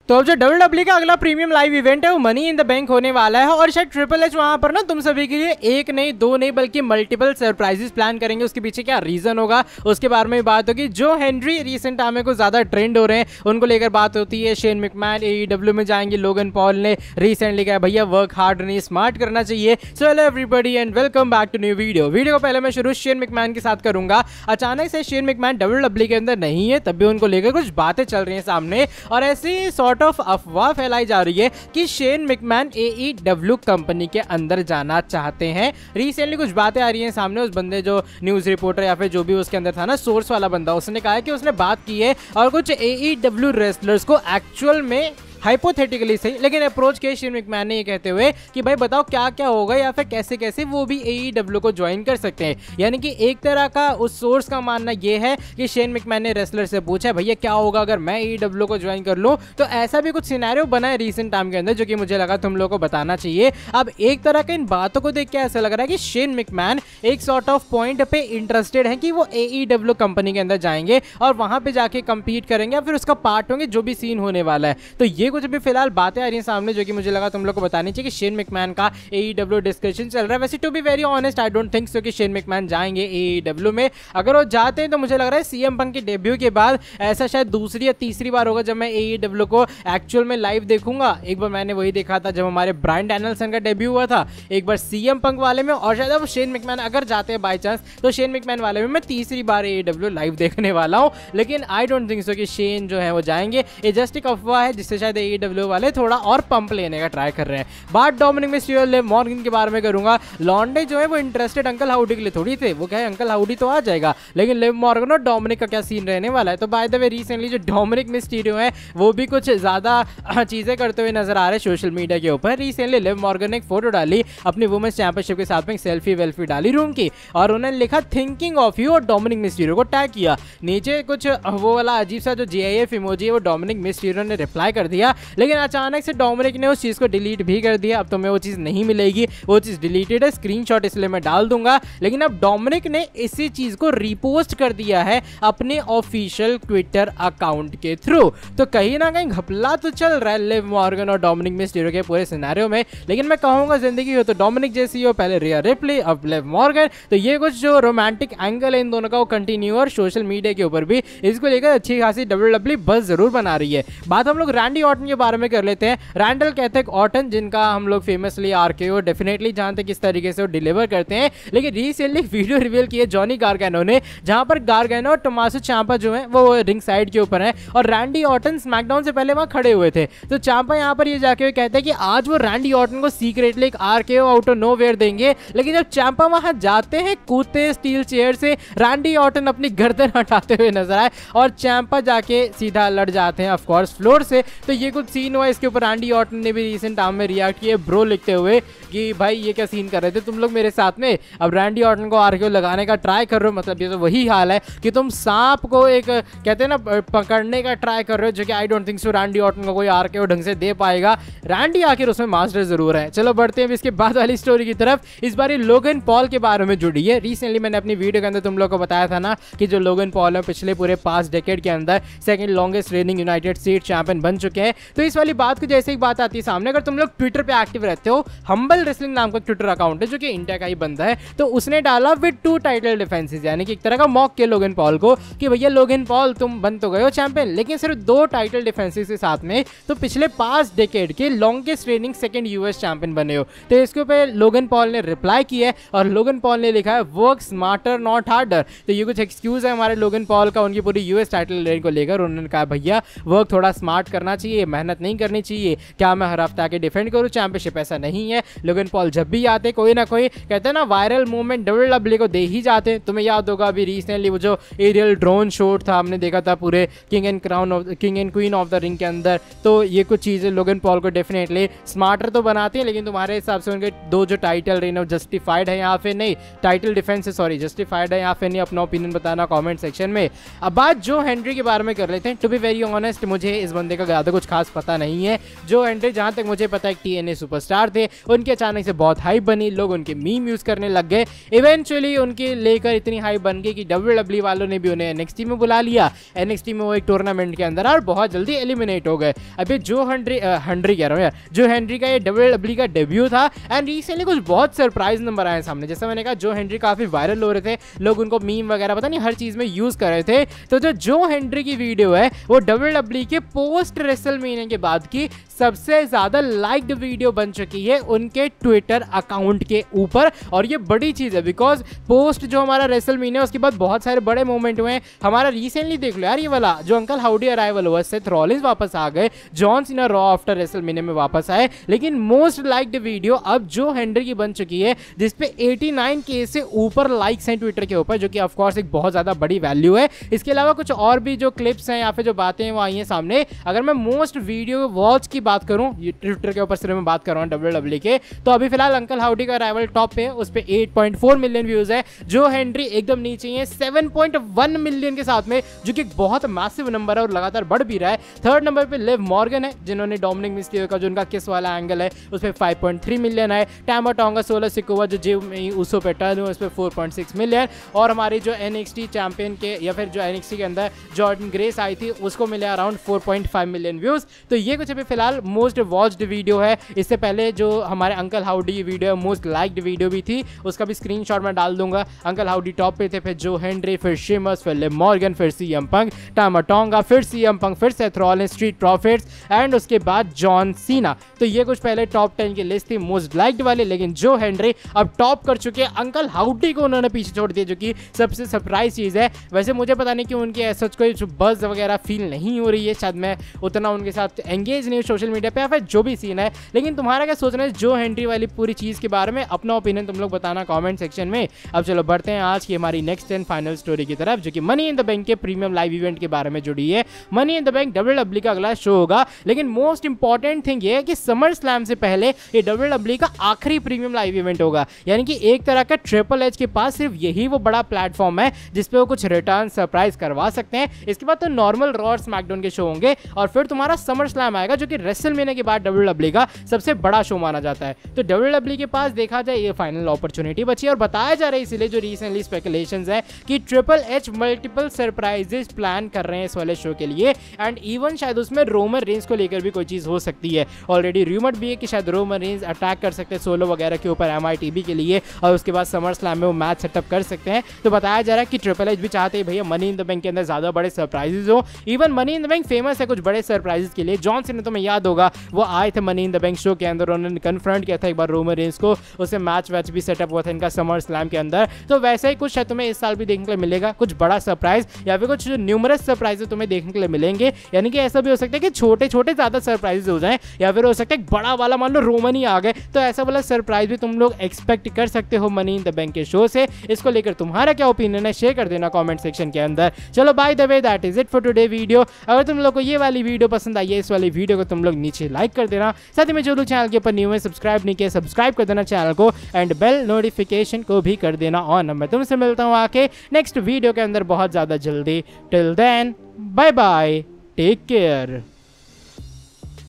तो अब जो WWE का अगला प्रीमियम लाइव इवेंट है वो मनी इन द बैंक होने वाला है और शायद ट्रिपल एच वहां पर ना तुम सभी के लिए एक नहीं दो नहीं बल्कि मल्टीपल सरप्राइजेस प्लान करेंगे। उसके पीछे क्या रीजन होगा उसके बारे में बात होगी। जो हेनरी रिसेंट टाइम में कुछ ज्यादा ट्रेंड हो रहे हैं उनको लेकर बात होती है। शेन मैकमैन AEW में जाएंगे। लोगन पॉल ने रिसेंटली कहा भैया वर्क हार्ड नहीं स्मार्ट करना चाहिए। So hello everybody and welcome back to new video को पहले मैं शुरू शेन मैकमैन के साथ करूंगा। अचानक से शेन मैकमैन WWE के अंदर नहीं है तब भी उनको लेकर कुछ बातें चल रही हैं सामने और ऐसी सॉर्ट ऑफ अफवाह फैलाई जा रही है कि शेन मैकमैन AEW कंपनी के अंदर जाना चाहते हैं। रिसेंटली कुछ बातें आ रही हैं सामने। उस बंदे जो न्यूज रिपोर्टर या फिर जो भी उसके अंदर था ना सोर्स वाला बंदा उसने कहा है कि उसने बात की है और कुछ AEW रेसलर्स को एक्चुअल में हाइपोथेटिकली सही लेकिन अप्रोच किया शेन मैकमैन ने ये कहते हुए कि भाई बताओ क्या क्या होगा या फिर कैसे कैसे वो भी AEW को ज्वाइन कर सकते हैं। यानी कि एक तरह का उस सोर्स का मानना ये है कि शेन मैकमैन ने रेसलर से पूछा भैया क्या होगा अगर मैं AEW को ज्वाइन कर लूं। तो ऐसा भी कुछ सिनेरियो बना है रिसेंट टाइम के अंदर जो कि मुझे लगा तुम लोगों को बताना चाहिए। अब एक तरह का इन बातों को देख के ऐसा लग रहा है कि शेन मैकमैन एक सॉर्ट ऑफ पॉइंट पे इंटरेस्टेड है कि वो AEW कंपनी के अंदर जाएंगे और वहां पे जाके कंपीट करेंगे फिर उसका पार्ट होंगे जो भी सीन होने वाला है। तो ये कुछ भी फिलहाल बातें आ रही हैं सामने जो कि मुझे लगा तुम लोग को बतानी चाहिए कि शेन मैकमैन का AEW डिस्कशन चल रहा है। वैसे to be very honest I don't think so कि शेन मैकमैन जाएंगे AEW में। अगर वो जाते हैं तो मुझे लग रहा है CM पंक के डेब्यू के बाद ऐसा शायद दूसरी या तीसरी बार होगा जब मैं AEW को एक्चुअल में लाइव देखूंगा। एक बार मैंने वही देखा था जब हमारे ब्रायन डैनियल्सन का डेब्यू हुआ था, एक बार CM पंक वाले में और शायद अब शेन मैकमैन अगर जाते हैं बाई चांस तो शेन मैकमैन वाले में मैं तीसरी बार AEW लाइव देखने वाला हूं। लेकिन आई डोंट थिंक सो कि शेन जो है वो जाएंगे। ये जस्ट एक अफवाह है जिससे शायद AEW वाले थोड़ा और पंप लेने का ट्राई कर रहे हैं। बात डोमिनिक मिस्टीरियो लिव मॉर्गन के बारे में करूंगा। लॉन्डे जो है वो इंटरेस्टेड अंकल हाउडी के लिए थोड़ी थे। वो कहे अंकल हाउडी तो आ जाएगा लेकिन लिव मॉर्गन और डोमिनिक का क्या सीन रहने वाला है। तो बाय द वे रिसेंटली जो डोमिनिक मिस्टीरियो है वो भी कुछ ज्यादा चीजें करते हुए नजर आ रहे हैं सोशल मीडिया के ऊपर। रिसेंटली लिव मॉर्गन ने एक फोटो डाली अपनी वुमेन्स चैंपियनशिप के साथ में, एक सेल्फी वेल्फी डाली रूम की और उन्होंने लिखा थिंकिंग ऑफ यू और डोमिनिक मिस्टीरियो को टैग किया। नीचे कुछ वो वाला अजीब सा जो GIF इमोजी है वो डोमिनिक मिस्टीरियो ने रिप्लाई कर दिया लेकिन अचानक से डोमिनिक ने उस चीज को डिलीट भी कर दिया। अब तो मैं वो चीज नहीं मिलेगी, वो चीज डिलीटेड है, स्क्रीनशॉट इसलिए मैं डाल दूंगा। लेकिन अब डोमिनिक ने इसी चीज को रीपोस्ट कर दिया है अपने ऑफिशियल ट्विटर अकाउंट के थ्रू। तो कहीं ना कहीं घपला तो चल रहा है लिव मॉर्गन और डोमिनिक मिस्टीरियो के पूरे सिनेरियो में। लेकिन मैं कहूंगा जिंदगी हो तो डोमिनिक जैसी हो, पहले रिया रिप्ली अब लिव मॉर्गन। तो ये कुछ जो रोमांटिक एंगल है इन दोनों का वो कंटिन्यू और सोशल मीडिया के ऊपर भी इसको लेकर अच्छी खासी WWE बस जरूर बना रही है। बात हम लोग रैंडी ऑर्टन के बारे में कर लेते हैं। रैंडल कहते हैं ऑर्टन जिनका हम लोग फेमसली RKO डेफिनेटली जानते हैं किस तरीके से वो डिलीवर करते हैं। लेकिन रिसेंटली वीडियो रिवील की है जॉनी गार्गैनो ने जहां पर गार्गैनो और टोमासो चांपा जो है वो रिंग साइड के ऊपर है और रैंडी ऑर्टन स्मैकडाउन से पहले वहां खड़े हुए थे। तो चांपा यहां पर ये जाके हुए कहते हैं कि आज वो रैंडी ऑर्टन को सीक्रेटली एक RKO आउट ऑफ नोवेयर देंगे। लेकिन जब चांपा वहां जाते हैं कूदते स्टील चेयर से, रैंडी ऑर्टन अपनी गर्दन हटाते हुए नजर आए और चांपा जाके सीधा लड़ जाते हैं ऑफ कोर्स फ्लोर से। तो ये कुछ सीन हुआ। इसके ऊपर रैंडी ऑर्टन ने भी रिसेंट टाइम में रिएक्ट किए ब्रो लिखते हुए कि भाई ये क्या सीन कर रहे थे तुम लोग मेरे साथ में। अब रैंडी ऑर्टन को RKO लगाने का ट्राई कर रहे हो, मतलब ये तो वही हाल है कि तुम सांप को एक कहते हैं ना पकड़ने का ट्राई कर रहे हो जो कि आई don't think so Randy Orton को कोई RKO ढंग से दे पाएगा। रैंडी आखिर उसमें मास्टर जरूर है। चलो बढ़ते हैं इसके बाद वाली स्टोरी की तरफ। इस बार लोगन पॉल के बारे में जुड़ी है। रिसेंटली मैंने अपनी वीडियो के अंदर तुम लोग को बताया था ना कि जो लोगन पॉल है पिछले पूरे 5 डेकेड के अंदर second longest raining United states champion बन चुके हैं। तो इस वाली बात को जैसे ही बात आती है सामने, अगर तुम लोग ट्विटर पे एक्टिव रहते हो, हम्बल रेसलिंग नाम का ट्विटर अकाउंट है जो कि इंडिया का ही बंदा है, तो उसने डाला विद 2 टाइटल डिफेंसेस, यानी कि एक तरह का मॉक के लोगन पॉल को कि भैया लोगन पॉल तुम बन तो गए हो चैंपियन लेकिन सिर्फ 2 टाइटल डिफेंसेस के साथ में तो पिछले 5 डेकेड के longest raining second US champion बने हो। तो इसके ऊपर लोगन पॉल ने रिप्लाई किया है और लोगन पॉल ने लिखा है वर्क स्मार्टर नॉट हार्डर। तो ये कुछ एक्सक्यूज है हमारे लोगन पॉल का उनकी पूरी US टाइटल रेन को लेकर। उन्होंने कहा भैया वर्क थोड़ा स्मार्ट करना चाहिए, मेहनत नहीं करनी चाहिए। क्या मैं हर हफ्ते आके डिफेंड करूँ चैंपियनशिप? ऐसा नहीं है। लोगन पॉल जब भी आते कोई ना कोई कहते हैं ना वायरल मूवमेंट WWE को दे ही जाते हैं। तुम्हें याद होगा अभी रिसेंटली वो जो एरियल ड्रोन शॉट था हमने देखा था पूरे king and queen of the ring के अंदर। तो ये कुछ चीज़ें लोगन पॉल को डेफिनेटली स्मार्टर तो बनाती हैं लेकिन तुम्हारे हिसाब से उनके 2 जो टाइटल रेन जस्टिफाइड है यहाँ पे नहीं, टाइटल डिफेंस सॉरी जस्टिफाइड है यहाँ पे नहीं। अपना ओपिनियन बताना कॉमेंट सेक्शन में। अब बात जो हेनरी के बारे में कर लेते हैं। टू बी वेरी ऑनेस्ट मुझे इस बंदे का ज़्यादा कुछ खास पता नहीं है। जो हेनरी जहाँ तक मुझे पता है TNA सुपरस्टार थे, उनके अचानक से बहुत हाइप बनी, लोग उनके मीम यूज़ करने लग गए। इवेंचुअली उनके लेकर इतनी हाइप बन गई कि WWE वालों ने भी उन्हें NXT में बुला लिया। NXT में वो एक टूर्नामेंट के अंदर और बहुत जल्दी एलिमिनेट हो गए। अभी जो हेनरी कह रहा हूँ यार, जो हेनरी का ये WWE का डेब्यू था एंड रिसेंटली कुछ बहुत सरप्राइज नंबर आए सामने। जैसा मैंने कहा, जो हेनरी काफ़ी वायरल हो रहे थे, लोग उनको मीम वगैरह पता नहीं हर चीज़ में यूज़ कर रहे थे। तो जो हेनरी की वीडियो है वो WWE के पोस्ट रेसलमेनिया के बाद की सबसे ज़्यादा लाइक्ड वीडियो बन चुकी है उनके ट्विटर अकाउंट के ऊपर। और ये बड़ी चीज़ है बिकॉज पोस्ट जो हमारा रेसलमेनिया उसके बाद बहुत सारे बड़े मोमेंट हुए हैं। हमारा रिसेंटली देख लो यार, ये वाला जो अंकल हाउडी अराइवल हुआ, सेथ रॉलिंस वापस आ गए, John Cena raw after WrestleMania में वापस आए। लेकिन मोस्ट लाइक्ड वीडियो अब जो हेनरी की बन चुकी है जिसपे 89K से ऊपर लाइक्स हैं ट्विटर के ऊपर, जो कि ऑफकोर्स एक बहुत ज़्यादा बड़ी वैल्यू है। इसके अलावा कुछ और भी जो क्लिप्स हैं या फिर जो बातें हैं वो आई हैं सामने। अगर मैं मोस्ट वीडियो वॉच की बात करूं, ये ट्विटर के ऊपर सिर्फ मैं बात कर रहा हूं WWE के, तो अभी फिलहाल अंकल हाउडी का अराइवल टॉप पे है, उस पर 8.4 मिलियन व्यूज है। जो हेनरी एकदम नीचे है 7.1 मिलियन के साथ में, जो कि बहुत मैसिव नंबर है और लगातार बढ़ भी रहा है। थर्ड नंबर पे लिव मॉर्गन है, जिन्होंने डोमिनिक मिस्टीरियो का जो उनका किस वाला एंगल है उस पर 5.3 मिलियन है। टैमा टोंगा सोलो सिकोवा जो जिमी उसो पे टर्न हुआ उस पर 4.6 मिलियन। और हमारी जो NXT चैंपियन के या फिर जो NXT के अंदर जॉर्डन ग्रेस आई थी उसको मिले अराउंड 4.5 मिलियन व्यूज। तो ये कुछ अभी फिलहाल मोस्ट वॉच्ड वीडियो है। इससे पहले जो हमारे अंकल हाउडी की वीडियो है, मोस्ट लाइक्ड वीडियो भी थी, उसका भी स्क्रीनशॉट मैं डाल दूंगा। अंकल हाउडी टॉप पे थे, फिर जो हेनरी, फिर शिमस, फिर लिव मॉर्गन, फिर CM पंक, टामा टोंगा, फिर CM पंक, फिर Seth Rollins, street profits and उसके बाद जॉन सीना। तो ये कुछ पहले टॉप 10 की लिस्ट थी मोस्ट लाइक्ड वाले। लेकिन जो हेनरी अब टॉप कर चुके हैं, अंकल हाउडी को उन्होंने पीछे छोड़ दिया, जो कि सबसे सरप्राइज चीज़ है। वैसे मुझे पता नहीं कि उनकी ऐसा कोई बज़ वगैरह फील नहीं हो रही है, शायद मैं उतना उनके साथ एंगेज नहीं हूँ सोशल मीडिया पे या फिर जो भी सीन है। लेकिन तुम्हारा क्या सोचना है जो हेनरी वाली पूरी चीज़ के बारे में? अपना ओपिनियन तुम लोग बताना कमेंट सेक्शन में। अब चलो बढ़ते हैं आज की हमारी नेक्स्ट एंड फाइनल स्टोरी की तरफ, जो कि मनी इन द बैंक के प्रीमियम लाइव इवेंट के बारे में जुड़ी है। Money in the bank WWE का अगला शो होगा, लेकिन मोस्ट इंपॉर्टेंट थिंग ये है कि समर स्लैम से पहले ये WWE का आखिरी प्रीमियम लाइव इवेंट होगा। यानी कि एक तरह का ट्रिपल एच के पास सिर्फ यही वो बड़ा प्लेटफॉर्म है जिसपे वो कुछ रिटर्न सरप्राइज करवा सकते हैं। इसके बाद तो नॉर्मल रॉ और स्मैकडाउन के शो होंगे और फिर तुम्हारा समर स्लैम आएगा, जो कि रेसलमेनिया के बाद WWE का सबसे बड़ा शो माना जाता है। तो WWE के पास देखा जाए ये फाइनल अपॉर्चुनिटी बची है और बताया जा रहा है इसीलिए जो रिसेंटली स्पेकुलेशंस है कि triple H multiple surprises plan कर रहे हैं इस वाले शो के लिए। एंड इवन शायद उसमें रोमन रेंज को लेकर भी कोई चीज़ हो सकती है। ऑलरेडी रूमर्ड भी है कि शायद रोमन रेंज अटैक कर सकते हैं सोलो वगैरह के ऊपर MITB के लिए और उसके बाद समर स्लैम में वो मैच सेटअप कर सकते हैं। तो बताया जा रहा है कि ट्रिपल एच भी चाहते हैं भैया मनी इन द बैंक के अंदर ज़्यादा बड़े सरप्राइजेज हो। Even money in the bank famous है कुछ बड़े सरप्राइजेज के लिए। जॉन सीना तुम्हें याद होगा, वो आए थे money in the bank show के अंदर, उन्होंने कन्फ्रंट किया था एक बार रोमन रेंज को, उससे मैच वैच भी सेटअप हुआ था इनका समर स्लैम के अंदर। तो वैसे ही कुछ है तुम्हें इस साल भी देखने के लिए मिलेगा, कुछ बड़ा सरप्राइज या फिर कुछ न्यूमरस सरप्राइजेज तुम्हें देखने के लिए मिलेंगे। यानी कि ऐसा भी हो सकता है कि छोटे छोटे ज़्यादा सरप्राइजेज हो जाएं या फिर हो सकता है बड़ा वाला मान लो रोमन ही आ गए। तो ऐसा वाला सरप्राइज भी तुम लोग एक्सपेक्ट कर सकते हो मनी इन द बैंक के शो से। इसको लेकर तुम्हारा क्या ओपिनियन है शेयर कर देना कमेंट सेक्शन के अंदर। चलो by the way that is it for today video. अगर तुम लोग को ये वाली वीडियो पसंद आई है, इस वाली वीडियो को तुम लोग नीचे लाइक कर देना। साथ ही में जो लोग चैनल के ऊपर न्यू है सब्सक्राइब नहीं किया सब्सक्राइब कर देना चैनल को एंड बेल नोटिफिकेशन को भी कर देना ऑन। मैं तुमसे मिलता हूँ आके नेक्स्ट वीडियो के अंदर बहुत ज़्यादा जल्दी। Till then bye bye, take care.